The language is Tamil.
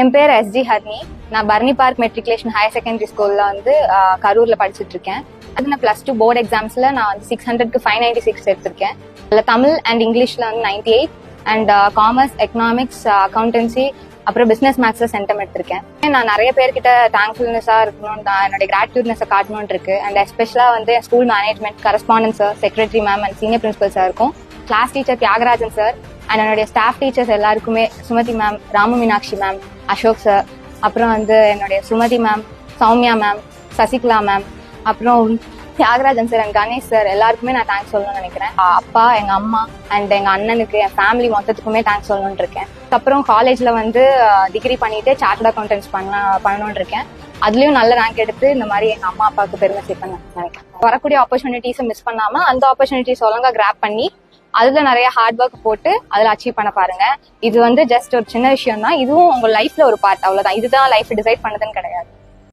என் பேர் எஸ்ஜி ஹர்னி. நான் Barney park matriculation higher secondary ஸ்கூல்ல வந்து கரூர்ல படிச்சுட்டு இருக்கேன். அது நான் +2 போர்டு எக்ஸாம்ஸ்ல நான் வந்து 600க்கு 596 எடுத்திருக்கேன். அதில் தமிழ் அண்ட் இங்கிலீஷ்ல வந்து 98 அண்ட் காமர்ஸ், எக்கனாமிக்ஸ், அக்கௌண்டன்சி, அப்புறம் பிசினஸ் மேத்ஸ்ல சென்டம் எடுத்திருக்கேன். நான் நிறைய பேர்கிட்ட தேங்க்ஃபுல்னஸா இருக்கணும், என்னோட கிராட்டிடியூட்னஸை காட்டணும்னு இருக்கு. அண்ட் எஸ்பெஷலா வந்து school management, correspondent sir, secretary ma'am and senior principal sir இருக்கும். Class teacher Thiyagarajan sir and என்னுடைய ஸ்டாஃப் டீச்சர்ஸ் எல்லாருக்குமே, Sumathi ma'am, Rama Meenakshi ma'am, Ashok sir, அப்புறம் வந்து என்னுடைய Sumathi ma'am, Sowmya ma'am, Sasikala ma'am, அப்புறம் Thiyagarajan sir and Ganesh sir எல்லாருக்குமே நான் தேங்க்ஸ் சொல்லணும்னு நினைக்கிறேன். அப்பா, எங்க அம்மா அண்ட் எங்க அண்ணனுக்கு, என் ஃபேமிலி மொத்தத்துக்குமே தேங்க்ஸ் சொல்லணும்னு இருக்கேன். அப்புறம் காலேஜ்ல வந்து டிகிரி பண்ணிட்டு சார்ட்டர்ட் அக்கௌண்டன்ஸ் பண்ணணும்னு இருக்கேன். அதுலயும் நல்ல ரேங்க் எடுத்து இந்த மாதிரி எங்க அம்மா அப்பாவுக்கு பெருமை சேர்ப்பேன் நினைக்கிறேன். வரக்கூடிய ஆப்பர்ச்சுனிட்டிஸை மிஸ் பண்ணாம அந்த ஆப்பர்ச்சுனிட்டிஸ் ஒழுங்கா கிராப் பண்ணி அதுல நிறைய ஹார்ட் ஒர்க் போட்டு அதுல அச்சீவ் பண்ண பாருங்க. இது வந்து ஜஸ்ட் ஒரு சின்ன விஷயம் தான். இதுவும் உங்க லைஃப்ல ஒரு பார்ட், அவ்வளவுதான். இதுதான் லைஃப் டிசைட் பண்ணதுன்னு கிடையாது.